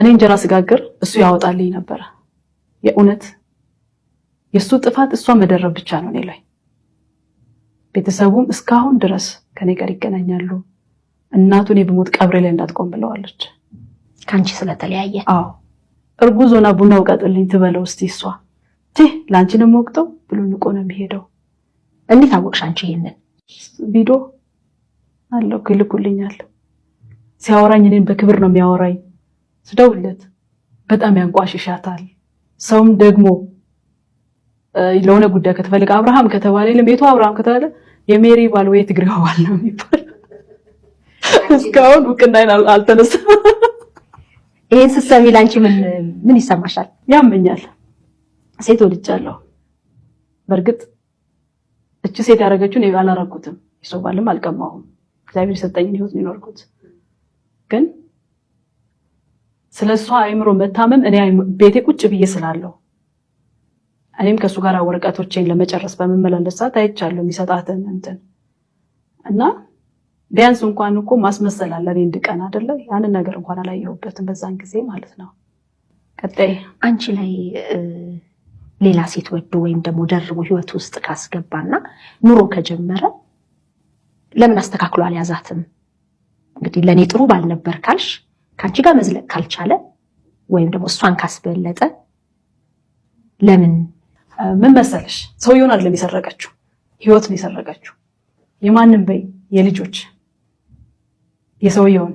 እኔ እንጀራ ስጋግር እሱ ያወጣልኝ ነበር የኡነት የሱ ጥፋት እሷ መደረብ ብቻ ነው እኔ ላይ ቤተሰቡም እስካሁን ድረስ ከኔ ጋር ይገናኛሉ እናቱን የብሞት ቀብሬ ላይ እንዳትቆም ብለዋለች ካንቺ ስለተለያየ አዎ እርጉዞና ቡናው ቀጥልኝ ትበለው እስቲ እሷ ላንቺ ነው ወቅተው ብሎ ንቆ ነው የሚሄደው እንዴት አወቅሽ አንቺ ይሄንን ቪዲዮ አለው ክልኩልኛል ሲያወራኝ እኔን በክብር ነው የሚያወራኝ ስደውለት በጣም ያንቋሽሻታል ሰውም ደግሞ ለሆነ ጉዳይ ከተፈልገ አብርሃም ከተባለ ለቤቱ አብርሃም ከተባለ የሜሪ ባል ወይ ትግሬው ባል ነው የሚባል እስካሁን ውቅናይን አልተነሳም ይሄን ስትሰሚ ላንቺ ምን ይሰማሻል ያመኛል ሴት ወልጃለሁ በርግጥ እቺ ሴት ያረጋችው ነው ያላረኩትም የሰው ባልም አልቀማሁም እግዚአብሔር ሰጠኝን ህይወት ነው ግን ስለሷ አይምሮ መታመም እኔ ቤቴ ቁጭ ብዬ ስላለው እኔም ከሱ ጋር ወረቀቶቼን ለመጨረስ በመመላለስ ሰዓት አይቻለሁ የሚሰጣተን እንትን እና ቢያንስ እንኳን እኮ ማስመሰል አለ እንደ ቀን አይደለ ያንን ነገር እንኳን አላየሁበትም በዛን ጊዜ ማለት ነው ቀጣይ አንቺ ላይ ሌላ ሴት ወዶ ወይም ደግሞ ደርቦ ህይወት ውስጥ ካስገባና ኑሮ ከጀመረ ለምን አስተካክሎ አልያዛትም እንግዲህ ለኔ ጥሩ ባልነበር ካልሽ ካንቺ ጋር መዝለቅ ካልቻለ ወይም ደግሞ እሷን ካስበለጠ ለምን ምን መሰለሽ ሰውየውን አይደለም የሰረቀችው ህይወት ነው የሰረቀችው የማንም በይ የልጆች የሰውየውን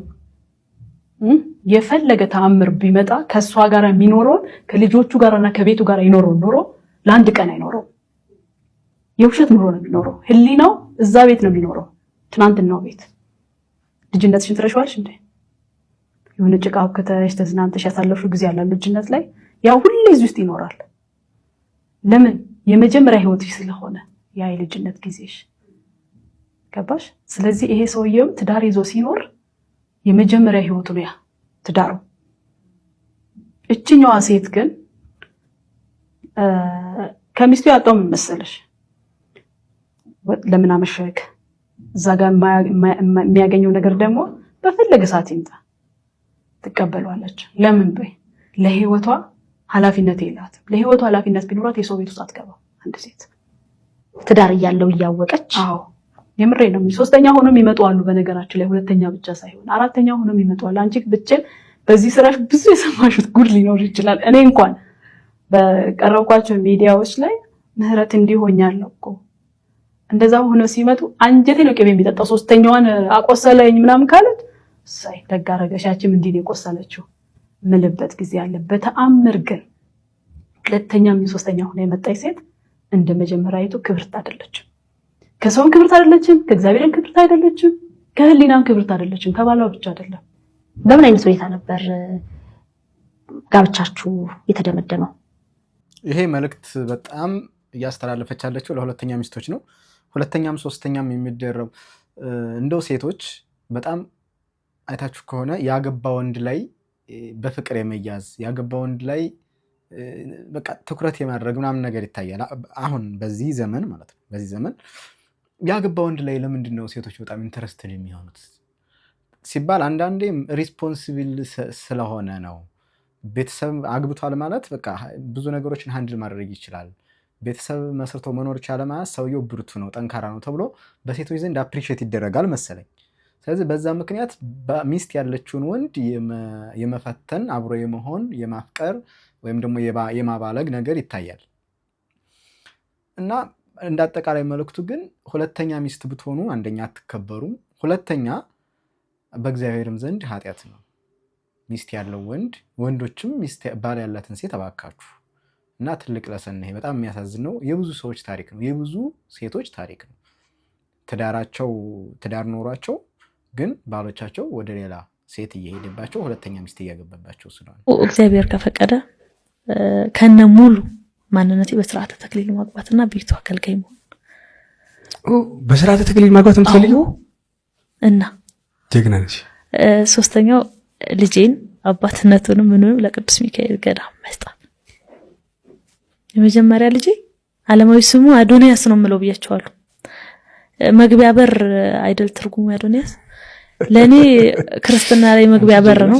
የፈለገ ተአምር ቢመጣ ከሷ ጋር የሚኖረው ከልጆቹ ጋርና ከቤቱ ጋር ይኖረው ኖሮ ለአንድ ቀን አይኖረው የውሸት ኑሮ ነው የሚኖረው ህሊናው እዛ ቤት ነው የሚኖረው ትናንትናው ቤት ልጅነትሽን ትረሻዋልሽ እንዴ የሆነ ጭቃው ከተሽ ተዝናንተሽ ያሳለፍሽው ጊዜ ያለ ልጅነት ላይ ያው ሁሌ እዚህ ውስጥ ይኖራል ለምን የመጀመሪያ ህይወትሽ ስለሆነ ያ የልጅነት ጊዜሽ ገባሽ ስለዚህ ይሄ ሰውየው ትዳር ይዞ ሲኖር የመጀመሪያ ህይወቱ ነው ያ ትዳሩ እቺኛዋ ሴት ግን ከሚስቱ ያጣው ምን መሰለሽ ለምን አመሸክ እዛ ጋር የሚያገኘው ነገር ደግሞ በፈለገ ሰዓት ይምጣ ተቀበሏለች ለምን በይ ለህይወቷ ኃላፊነት የላትም ለህይወቷ ኃላፊነት ቢኖራት የሰው ቤት ውስጥ አትገባ አንድ ሴት ትዳር ያለው ያወቀች አዎ የምሬ ነው ሶስተኛ ሆኖም ይመጣሉ በነገራችን ላይ ሁለተኛ ብቻ ሳይሆን አራተኛ ሆኖም ይመጣሉ አንቺ ብቻ በዚህ ስራሽ ብዙ የሰማሽት ጉድ ሊኖር ይችላል እኔ እንኳን በቀረብኳቸው ሚዲያዎች ላይ ምህረት እንዲሆኛለሁ እኮ እንደዛ ሆኖ ሲመጡ አንጀቴ ነው ከቤት የሚጠጣው ሶስተኛዋን አቆሰለኝ ምናምን ካለች ሳይ ደጋረገሻችም እንዲህ ነው ቆሰለችው ምልበት ጊዜ አለ በተአምር ግን ሁለተኛም ሶስተኛው ሆነ የመጣይ ሴት እንደ መጀመሪያይቱ ክብርት አይደለችም ከሰውን ክብርት አይደለችም ከእግዚአብሔርን ክብርት አይደለችም ከህሊናም ክብርት አይደለችም ከባሏ ብቻ አይደለም በምን አይነት ሁኔታ ነበር ጋብቻችሁ የተደመደመው ይሄ መልእክት በጣም ያስተላለፈች ያለችው ለሁለተኛ ሚስቶች ነው ሁለተኛም ሶስተኛም የሚደረው እንደው ሴቶች በጣም አይታችሁ ከሆነ ያገባ ወንድ ላይ በፍቅር የመያዝ ያገባ ወንድ ላይ በቃ ትኩረት የማድረግ ምናምን ነገር ይታያል አሁን በዚህ ዘመን ማለት ነው በዚህ ዘመን ያገባ ወንድ ላይ ለምንድነው ሴቶች በጣም ኢንተረስትድ የሚሆኑት ሲባል አንዳንዴ ሪስፖንሲብል ስለሆነ ነው ቤተሰብ አግብቷል ማለት በቃ ብዙ ነገሮችን ሃንድል ማድረግ ይችላል ቤተሰብ መስርቶ መኖር ይችላል ማለት ሰውየው ብርቱ ነው ጠንካራ ነው ተብሎ በሴቶች ዘንድ አፕሪሺየት ይደረጋል መሰለኝ ስለዚህ በዛ ምክንያት በሚስት ያለችውን ወንድ የመፈተን አብሮ የመሆን የማፍቀር ወይም ደግሞ የማባለግ ነገር ይታያል እና እንዳጠቃላይ መልእክቱ ግን ሁለተኛ ሚስት ብትሆኑ አንደኛ አትከበሩም ሁለተኛ በእግዚአብሔርም ዘንድ ኃጢአት ነው ሚስት ያለው ወንዶችም ሚስት ባል ያላትን ሴት አባካችሁ እና ትልቅ ለሰን ነው በጣም የሚያሳዝነው የብዙ ሰዎች ታሪክ ነው የብዙ ሴቶች ታሪክ ነው ትዳር ኖሯቸው ግን ባሎቻቸው ወደ ሌላ ሴት እየሄደባቸው ሁለተኛ ሚስት እያገባባቸው ስለሆነ እግዚአብሔር ከፈቀደ ከነ ሙሉ ማንነቴ በስርዓተ ተክሊል ማግባትና ቤቱ አገልጋይ መሆን በስርዓተ ተክሊል ማግባት የምትፈልጊው እና ጀግና ነሽ ሶስተኛው ልጄን አባትነቱንም ምንም ለቅዱስ ሚካኤል ገዳም መስጠት የመጀመሪያ ልጄ ዓለማዊ ስሙ አዶንያስ ነው የምለው ብያቸዋለሁ መግቢያ በር አይደል ትርጉሙ አዶንያስ ለኔ ክርስትና ላይ መግቢያ በር ነው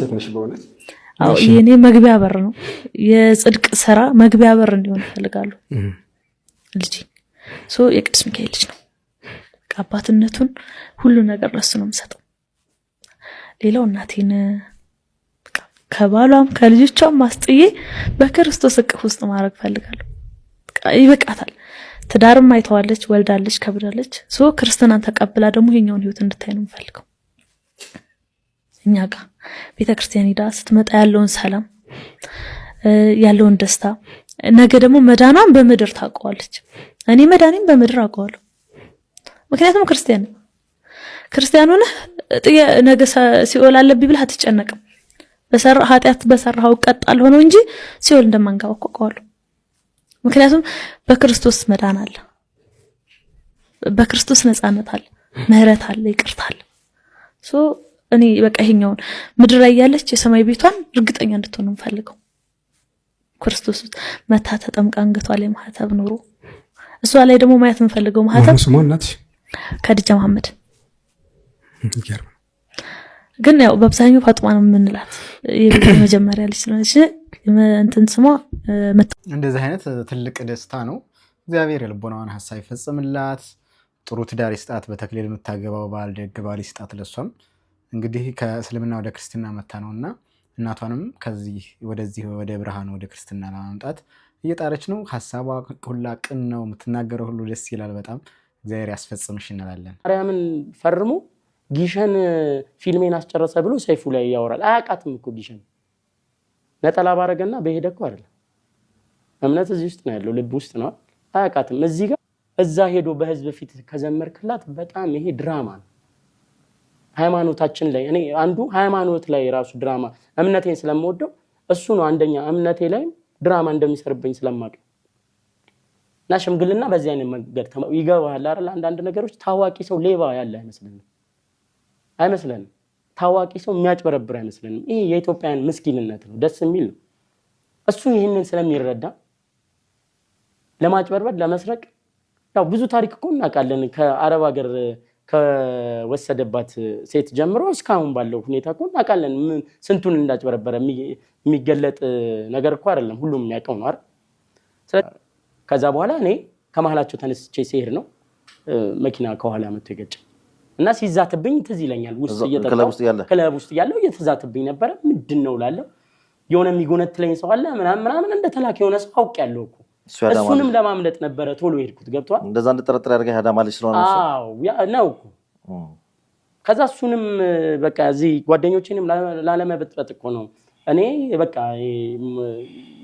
አዎ የኔ መግቢያ በር ነው። የጽድቅ ስራ መግቢያ በር እንዲሆን ይፈልጋሉ ልጅ የቅዱስ ሚካኤል ልጅ ነው። አባትነቱን ሁሉ ነገር ለሱ ነው የምሰጠው። ሌላው እናቴን ከባሏም ከልጆቿም ማስጥዬ በክርስቶስ እቅፍ ውስጥ ማድረግ ፈልጋለሁ። ይበቃታል። ትዳርም አይተዋለች፣ ወልዳለች፣ ከብዳለች። ክርስትናን ተቀብላ ደግሞ ይሄኛውን ህይወት እንድታይ ነው የምፈልገው። እኛ ጋር ቤተክርስቲያን ሄዳ ስትመጣ ያለውን ሰላም ያለውን ደስታ ነገ ደግሞ መዳናን በምድር ታውቀዋለች። እኔ መዳኔን በምድር አውቀዋለሁ። ምክንያቱም ክርስቲያን ሆነህ ነገ ሲኦል አለብኝ ብለህ አትጨነቅም። ኃጢአት በሰራኸው እቀጣለሁ ነው እንጂ ሲኦል እንደማንገባ አውቀዋለሁ። ምክንያቱም በክርስቶስ መዳን አለ፣ በክርስቶስ ነፃነት አለ፣ ምህረት አለ፣ ይቅርታ አለ። እኔ በቃ ይሄኛውን ምድር ላይ ያለች የሰማይ ቤቷን እርግጠኛ እንድትሆን እንፈልገው። ክርስቶስ መታ ተጠምቃ አንገቷ ላይ ማህተብ ኑሮ እሷ ላይ ደግሞ ማየት እንፈልገው ማህተብ ስሟ እናትሽ ከድጃ መሐመድ ግን ያው በአብዛኛው ፋጡማ ነው የምንላት። የመጀመሪያ ልጅ ስለሆነች እንትን ስሟ እንደዚህ አይነት ትልቅ ደስታ ነው። እግዚአብሔር የልቦናዋን ሐሳብ ይፈጽምላት፣ ጥሩ ትዳር ይስጣት፣ በተክሊል የምታገባው ባል ደግ ባል ይስጣት። ለሷም እንግዲህ ከእስልምና ወደ ክርስትና መታ ነውና እናቷንም ከዚህ ወደ ብርሃን ወደ ክርስትና ለማምጣት እየጣረች ነው። ሐሳቧ ሁላ ቅን ነው፣ የምትናገረው ሁሉ ደስ ይላል። በጣም እግዚአብሔር ያስፈጽምሽ እንላለን። ማርያምን ፈርሞ ጊሸን ፊልሜን አስጨረሰ ብሎ ሰይፉ ላይ ያወራል። አያውቃትም እኮ ጊሸን ነጠላ ባረገና በሄደ እኮ አይደለም። እምነት እዚህ ውስጥ ነው ያለው፣ ልብ ውስጥ ነው። አያውቃትም። እዚህ ጋር እዛ ሄዶ በህዝብ ፊት ከዘመርክላት በጣም ይሄ ድራማ ነው። ሃይማኖታችን ላይ እኔ አንዱ ሃይማኖት ላይ ራሱ ድራማ እምነቴን ስለምወደው እሱ ነው አንደኛ። እምነቴ ላይ ድራማ እንደሚሰርብኝ ስለማውቅ እና ሽምግልና በዚህ አይነት መንገድ ይገባል አይደል? አንዳንድ ነገሮች ታዋቂ ሰው ሌባ ያለ አይመስለንም። ታዋቂ ሰው የሚያጭበረብር አይመስለንም። ይሄ የኢትዮጵያን ምስኪንነት ነው። ደስ የሚል ነው። እሱ ይህንን ስለሚረዳ ለማጭበርበር ለመስረቅ ያው ብዙ ታሪክ እኮ እናውቃለን። ከአረብ ሀገር ከወሰደባት ሴት ጀምሮ እስካሁን ባለው ሁኔታ እኮ እናውቃለን። ስንቱን እንዳጭበረበረ የሚገለጥ ነገር እኮ አይደለም፣ ሁሉም የሚያውቀው ነው አይደል? ከዛ በኋላ እኔ ከመሀላቸው ተነስቼ ሲሄድ ነው መኪና ከኋላ መጥቶ የገጨኝ እና ሲዛትብኝ ትዝ ይለኛል። ክለብ ውስጥ ያለው እየተዛትብኝ ነበረ። ምንድነው ላለው የሆነ የሚጎነትለኝ ሰው አለ ምናምን እንደተላከ የሆነ ሰው አውቄያለሁ እኮ። እሱንም ለማምለጥ ነበረ ቶሎ ሄድኩት። ገብቷል? እንደዛ እንድጠረጥር ያደርገህ ያዳማልሽ ስለሆነ ነው እኮ። ከዛ እሱንም በቃ እዚህ ጓደኞቼንም ላለመበጥበጥ እኮ ነው እኔ በቃ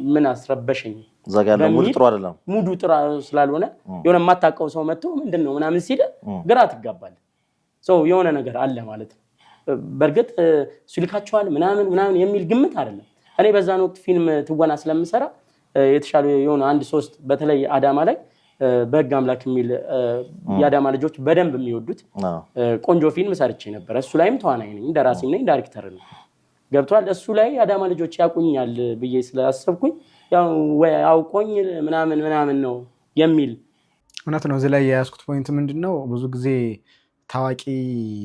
ምን አስረበሸኝ። እዛ ጋር ያለው ሙዱ ጥሩ አይደለም። ሙዱ ጥሩ ስላልሆነ የሆነ የማታውቀው ሰው መጥቶ ምንድነው ምናምን ሲል ግራ ትጋባለህ። የሆነ ነገር አለ ማለት ነው። በእርግጥ ሲልካቸዋል ምናምን የሚል ግምት አይደለም። እኔ በዛን ወቅት ፊልም ትወና ስለምሰራ የተሻለ የሆነ 1-3 በተለይ አዳማ ላይ በህግ አምላክ የሚል የአዳማ ልጆች በደንብ የሚወዱት ቆንጆ ፊልም ሰርቼ ነበር። እሱ ላይም ተዋናይ ነኝ፣ ደራሲም ነኝ፣ ዳይሬክተር ነኝ። ገብቷል? እሱ ላይ አዳማ ልጆች ያቁኛል ብዬ ስላሰብኩኝ ያው ወይ አውቆኝ ምናምን ነው የሚል እውነት ነው። እዚህ ላይ የያዝኩት ፖይንት ምንድነው ብዙ ጊዜ ታዋቂ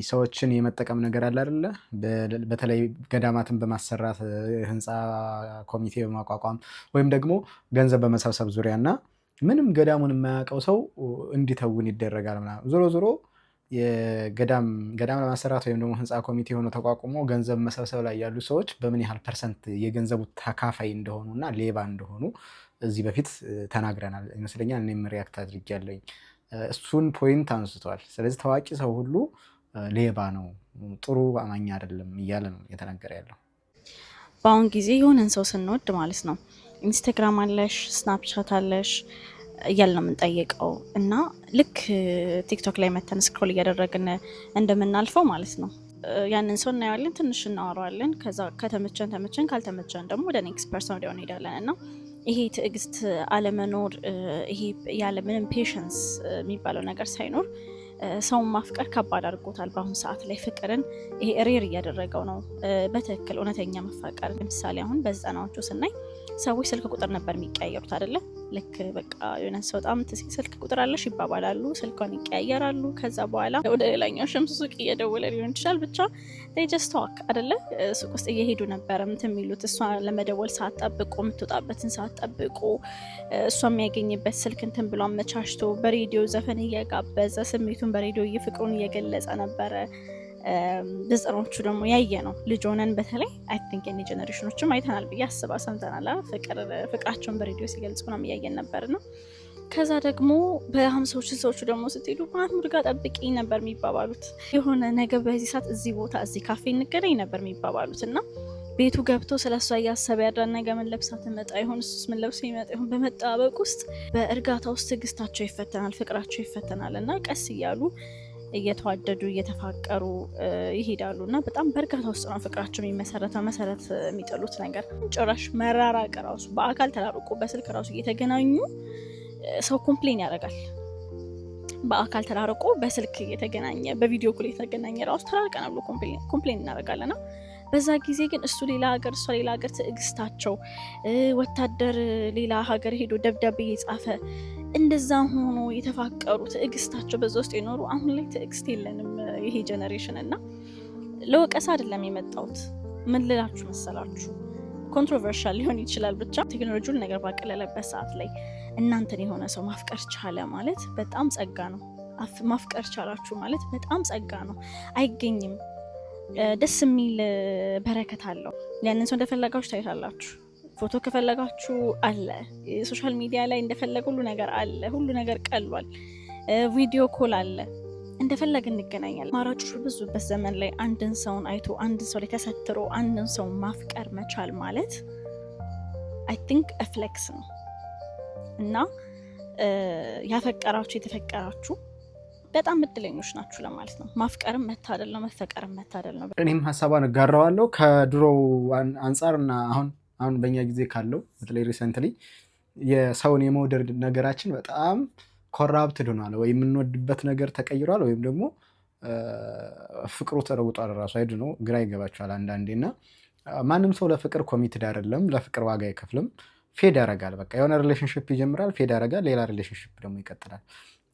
ሰዎችን የመጠቀም ነገር አለ አይደለ? በተለይ ገዳማትን በማሰራት ህንፃ ኮሚቴ በማቋቋም ወይም ደግሞ ገንዘብ በመሰብሰብ ዙሪያና ምንም ገዳሙን የማያውቀው ሰው እንዲተውን ይደረጋል ምናምን። ዞሮ የገዳም ለማሰራት ወይም ደግሞ ህንፃ ኮሚቴ ሆኖ ተቋቁሞ ገንዘብ መሰብሰብ ላይ ያሉ ሰዎች በምን ያህል ፐርሰንት የገንዘቡ ተካፋይ እንደሆኑና ሌባ እንደሆኑ እዚህ በፊት ተናግረናል ይመስለኛል። እኔም ሪያክት አድርጌያለሁኝ። እሱን ፖይንት አንስቷል። ስለዚህ ታዋቂ ሰው ሁሉ ሌባ ነው፣ ጥሩ አማኝ አይደለም እያለ ነው እየተናገረ ያለው። በአሁን ጊዜ የሆነን ሰው ስንወድ ማለት ነው ኢንስታግራም አለሽ፣ ስናፕቻት አለሽ እያልን ነው የምንጠይቀው እና ልክ ቲክቶክ ላይ መተን ስክሮል እያደረግን እንደምናልፈው ማለት ነው ያንን ሰው እናየዋለን፣ ትንሽ እናወራዋለን። ከዛ ከተመቸን ካልተመቸን ደግሞ ወደ ኔክስት ፐርሰን ወዲያው እንሄዳለን እና ይሄ ትዕግስት አለመኖር፣ ይሄ ያለ ምንም ፔሸንስ የሚባለው ነገር ሳይኖር ሰውን ማፍቀር ከባድ አድርጎታል። በአሁኑ ሰዓት ላይ ፍቅርን ይሄ ሬር እያደረገው ነው። በትክክል እውነተኛ መፋቀር ለምሳሌ አሁን በዘጠናዎቹ ስናይ ሰዎች ስልክ ቁጥር ነበር የሚቀያየሩት አይደለ? ልክ በቃ የሆነ ሰው በጣም ስልክ ቁጥር አለሽ ይባባላሉ፣ ስልኳን ይቀያየራሉ። ከዛ በኋላ ወደ ሌላኛው ሸምሱ ሱቅ እየደወለ ሊሆን ይችላል። ብቻ ጀስት ታክ አይደለ ሱቅ ውስጥ እየሄዱ ነበረ እንትን የሚሉት እሷ ለመደወል ሰዓት ጠብቆ የምትወጣበትን ሰዓት ጠብቆ እሷ የሚያገኝበት ስልክ እንትን ብሎ አመቻችቶ በሬዲዮ ዘፈን እየጋበዘ ስሜቱን በሬዲዮ ፍቅሩን እየገለጸ ነበረ። በጽሮቹ ደግሞ ያየ ነው ልጅ ሆነን በተለይ አይ ቲንክ የኔ ጀነሬሽኖችም አይተናል ብዬ ሰምተናል። ፍቅራቸውን በሬዲዮ ሲገልጹ ነው እያየን ነበር ነው። ከዛ ደግሞ በ50ዎቹ ሰዎቹ ደግሞ ስትሄዱ ማህሙድ ጋር ጠብቂኝ ነበር የሚባባሉት። የሆነ ነገር በዚህ ሰዓት እዚህ ቦታ እዚህ ካፌ እንገናኝ ነበር የሚባባሉት እና ቤቱ ገብቶ ስለሷ እያሰበ ያዳን ነገ ምን ለብሳ ትመጣ ይሆን እሱስ ምን ለብሶ ይመጣ ይሆን በመጣበቅ ውስጥ በእርጋታ ውስጥ ትዕግስታቸው ይፈተናል፣ ፍቅራቸው ይፈተናል እና ቀስ እያሉ እየተዋደዱ እየተፋቀሩ ይሄዳሉ እና በጣም በእርጋታ ውስጥ ነው ፍቅራቸው የሚመሰረተው። መሰረት የሚጥሉት ነገር ጭራሽ መራራቅ ራሱ በአካል ተራርቆ በስልክ ራሱ እየተገናኙ ሰው ኮምፕሌን ያደርጋል። በአካል ተራርቆ በስልክ እየተገናኘ በቪዲዮ ኮል እየተገናኘ ራሱ ተራርቀናል ብሎ ኮምፕሌን እናደርጋለና በዛ ጊዜ ግን እሱ ሌላ ሀገር እሷ ሌላ ሀገር ትዕግስታቸው ወታደር ሌላ ሀገር ሄዶ ደብዳቤ እየጻፈ እንደዛ ሆኖ የተፋቀሩ ትዕግስታቸው በዛ ውስጥ የኖሩ አሁን ላይ ትዕግስት የለንም ይሄ ጀነሬሽን እና ለወቀሳ አይደለም የመጣሁት። ምን ልላችሁ መሰላችሁ ኮንትሮቨርሻል ሊሆን ይችላል። ብቻ ቴክኖሎጂውን ነገር ባቀለለበት ሰዓት ላይ እናንተን የሆነ ሰው ማፍቀር ቻለ ማለት በጣም ጸጋ ነው። ማፍቀር ቻላችሁ ማለት በጣም ጸጋ ነው። አይገኝም። ደስ የሚል በረከት አለው። ያንን ሰው እንደፈለጋችሁ ታይታላችሁ። ፎቶ ከፈለጋችሁ አለ። ሶሻል ሚዲያ ላይ እንደፈለገ ሁሉ ነገር አለ። ሁሉ ነገር ቀሏል። ቪዲዮ ኮል አለ። እንደፈለገ እንገናኛለን። አማራጮች ብዙበት ዘመን ላይ አንድን ሰውን አይቶ አንድን ሰው ላይ ተሰትሮ አንድን ሰው ማፍቀር መቻል ማለት አይ ቲንክ ፍሌክስ ነው እና ያፈቀራችሁ የተፈቀራችሁ በጣም እድለኞች ናችሁ ለማለት ነው። ማፍቀርም መታደል ነው፣ መፈቀርም መታደል ነው። እኔም ሀሳቧን እጋራዋለሁ። ከድሮው አንጻርና አሁን በእኛ ጊዜ ካለው በተለይ ሪሰንትሊ የሰውን የመውደድ ነገራችን በጣም ኮራፕትድ ሆኗል። ወይ የምንወድበት ነገር ተቀይሯል፣ ወይም ደግሞ ፍቅሩ ተለውጧል። ራሱ አይድ ነው ግራ ይገባቸዋል አንዳንዴ እና ማንም ሰው ለፍቅር ኮሚትድ አይደለም፣ ለፍቅር ዋጋ አይከፍልም። ፌድ ያደርጋል። በቃ የሆነ ሪሌሽንሽፕ ይጀምራል፣ ፌድ ያደርጋል፣ ሌላ ሪሌሽንሽፕ ደግሞ ይቀጥላል።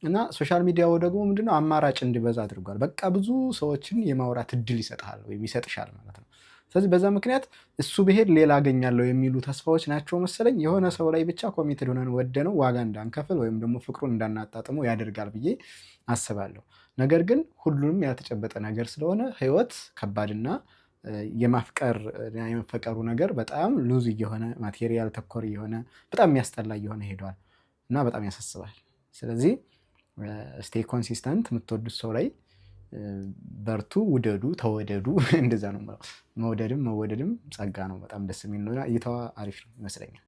እና ሶሻል ሚዲያው ደግሞ ምንድነው አማራጭ እንዲበዛ አድርጓል። በቃ ብዙ ሰዎችን የማውራት እድል ይሰጥሃል ወይም ይሰጥሻል ማለት ነው። ስለዚህ በዛ ምክንያት እሱ ብሄድ ሌላ አገኛለሁ የሚሉ ተስፋዎች ናቸው መሰለኝ የሆነ ሰው ላይ ብቻ ኮሚትድ ሆነን ወደነው ዋጋ እንዳንከፍል ወይም ደግሞ ፍቅሩን እንዳናጣጥመው ያደርጋል ብዬ አስባለሁ። ነገር ግን ሁሉንም ያልተጨበጠ ነገር ስለሆነ ህይወት ከባድና የመፈቀሩ ነገር በጣም ሉዝ እየሆነ ማቴሪያል ተኮር እየሆነ በጣም የሚያስጠላ እየሆነ ሄዷል እና በጣም ያሳስባል። ስለዚህ ስቴይ ኮንሲስተንት። የምትወዱት ሰው ላይ በርቱ፣ ውደዱ፣ ተወደዱ። እንደዛ ነው። መውደድም መወደድም ጸጋ ነው። በጣም ደስ የሚል ነው። እይታዋ አሪፍ ነው ይመስለኛል።